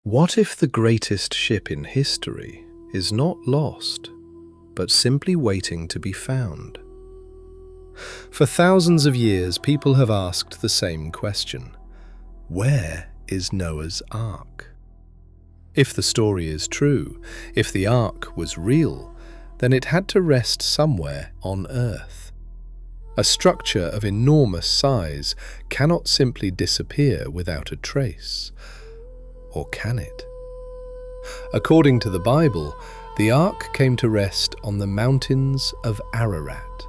What if the greatest ship in history is not lost, but simply waiting to be found? For thousands of years, people have asked the same question. Where is Noah's Ark? If the story is true, if the Ark was real, then it had to rest somewhere on Earth. A structure of enormous size cannot simply disappear without a trace. Or can it? According to the Bible, the Ark came to rest on the mountains of Ararat.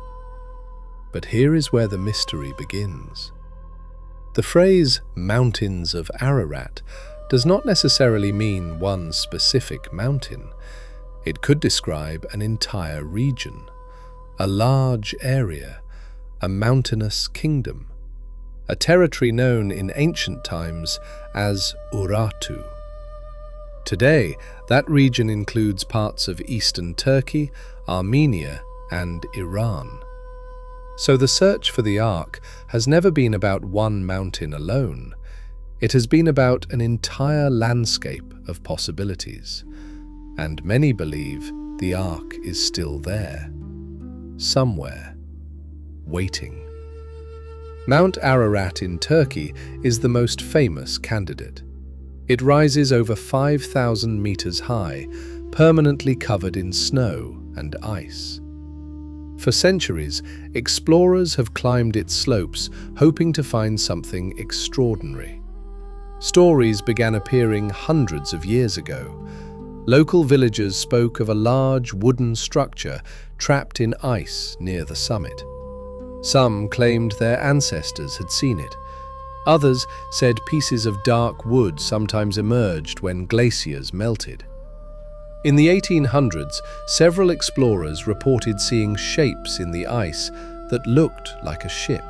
But here is where the mystery begins. The phrase "mountains of Ararat" does not necessarily mean one specific mountain. It could describe an entire region, a large area, a mountainous kingdom, a territory known in ancient times as Urartu. Today, that region includes parts of eastern Turkey, Armenia, and Iran. So the search for the Ark has never been about one mountain alone. It has been about an entire landscape of possibilities. And many believe the Ark is still there, somewhere, waiting. Mount Ararat in Turkey is the most famous candidate. It rises over 5,000 meters high, permanently covered in snow and ice. For centuries, explorers have climbed its slopes, hoping to find something extraordinary. Stories began appearing hundreds of years ago. Local villagers spoke of a large wooden structure trapped in ice near the summit. Some claimed their ancestors had seen it. Others said pieces of dark wood sometimes emerged when glaciers melted. In the 1800s, several explorers reported seeing shapes in the ice that looked like a ship.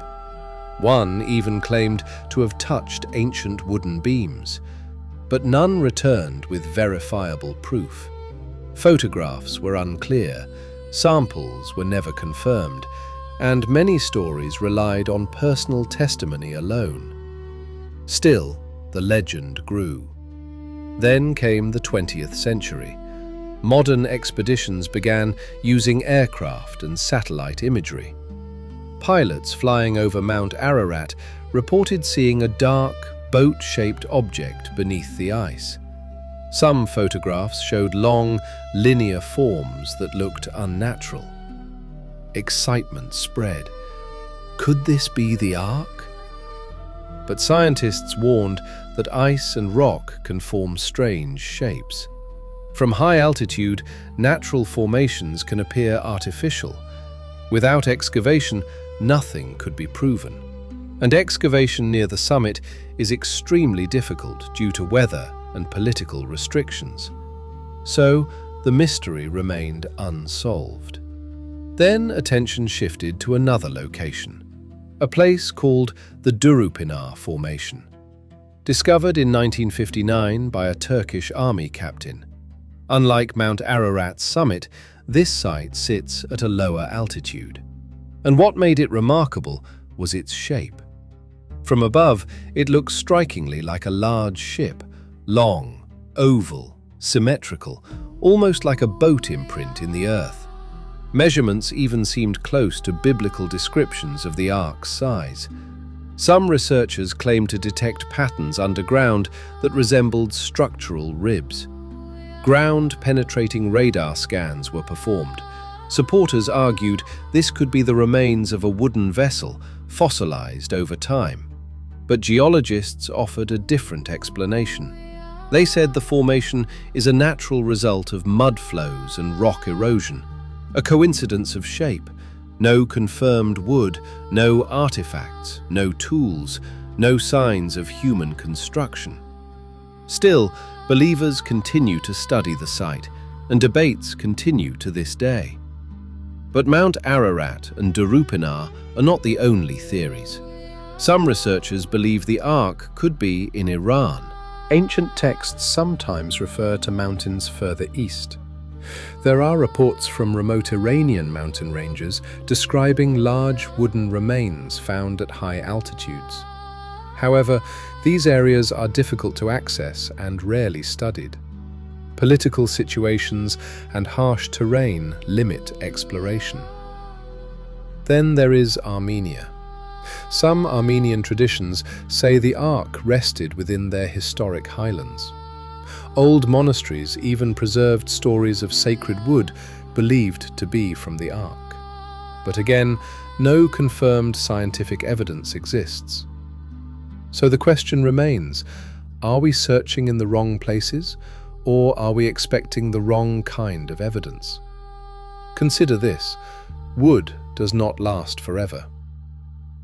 One even claimed to have touched ancient wooden beams, but none returned with verifiable proof. Photographs were unclear, samples were never confirmed, and many stories relied on personal testimony alone. Still, the legend grew. Then came the 20th century. Modern expeditions began using aircraft and satellite imagery. Pilots flying over Mount Ararat reported seeing a dark, boat-shaped object beneath the ice. Some photographs showed long, linear forms that looked unnatural. Excitement spread. Could this be the Ark? But scientists warned that ice and rock can form strange shapes. From high altitude, natural formations can appear artificial. Without excavation, nothing could be proven. And excavation near the summit is extremely difficult due to weather and political restrictions. So, the mystery remained unsolved. Then attention shifted to another location, a place called the Durupinar Formation. Discovered in 1959 by a Turkish army captain. Unlike Mount Ararat's summit, this site sits at a lower altitude. And what made it remarkable was its shape. From above, it looks strikingly like a large ship, long, oval, symmetrical, almost like a boat imprint in the earth. Measurements even seemed close to biblical descriptions of the Ark's size. Some researchers claim to detect patterns underground that resembled structural ribs. Ground-penetrating radar scans were performed. Supporters argued this could be the remains of a wooden vessel, fossilized over time. But geologists offered a different explanation. They said the formation is a natural result of mud flows and rock erosion, a coincidence of shape. No confirmed wood, no artifacts, no tools, no signs of human construction. Still, believers continue to study the site, and debates continue to this day. But Mount Ararat and Durupinar are not the only theories. Some researchers believe the Ark could be in Iran. Ancient texts sometimes refer to mountains further east. There are reports from remote Iranian mountain ranges describing large wooden remains found at high altitudes. However, These areas are difficult to access and rarely studied. Political situations and harsh terrain limit exploration. Then there is Armenia. Some Armenian traditions say the Ark rested within their historic highlands. Old monasteries even preserved stories of sacred wood believed to be from the Ark. But again, no confirmed scientific evidence exists. So the question remains, are we searching in the wrong places, or are we expecting the wrong kind of evidence? Consider this: wood does not last forever.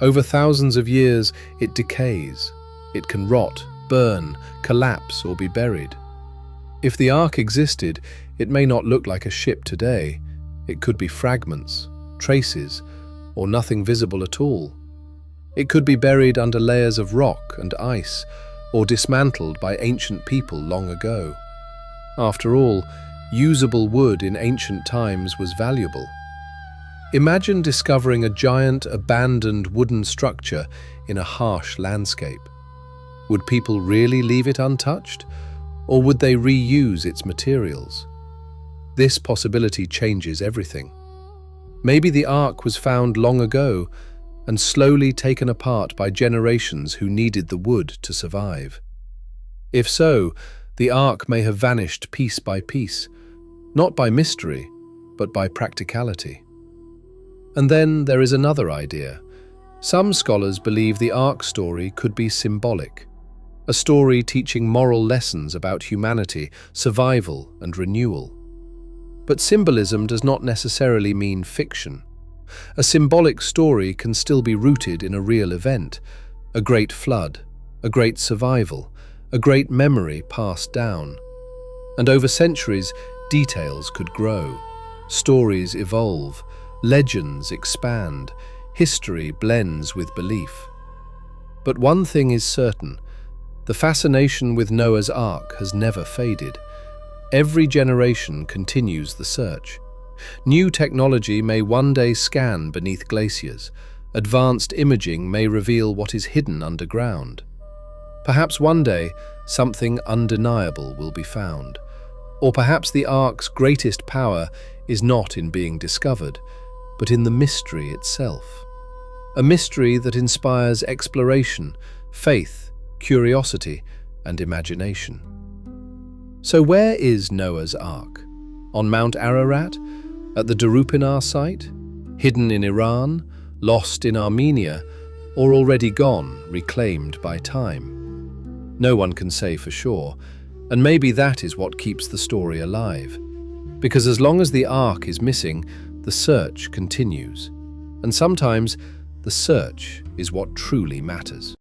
Over thousands of years, it decays. It can rot, burn, collapse, or be buried. If the Ark existed, it may not look like a ship today. It could be fragments, traces, or nothing visible at all. It could be buried under layers of rock and ice, or dismantled by ancient people long ago. After all, usable wood in ancient times was valuable. Imagine discovering a giant, abandoned wooden structure in a harsh landscape. Would people really leave it untouched, or would they reuse its materials? This possibility changes everything. Maybe the Ark was found long ago and slowly taken apart by generations who needed the wood to survive. If so, the Ark may have vanished piece by piece, not by mystery, but by practicality. And then there is another idea. Some scholars believe the Ark story could be symbolic, a story teaching moral lessons about humanity, survival, and renewal. But symbolism does not necessarily mean fiction. A symbolic story can still be rooted in a real event, a great flood, a great survival, a great memory passed down. And over centuries, details could grow, stories evolve, legends expand, history blends with belief. But one thing is certain: the fascination with Noah's Ark has never faded. Every generation continues the search. New technology may one day scan beneath glaciers. Advanced imaging may reveal what is hidden underground. Perhaps one day, something undeniable will be found. Or perhaps the Ark's greatest power is not in being discovered, but in the mystery itself. A mystery that inspires exploration, faith, curiosity, and imagination. So where is Noah's Ark? On Mount Ararat? At the Durupinar site? Hidden in Iran? Lost in Armenia? Or already gone, reclaimed by time? No one can say for sure, and maybe that is what keeps the story alive. Because as long as the Ark is missing, the search continues. And sometimes, the search is what truly matters.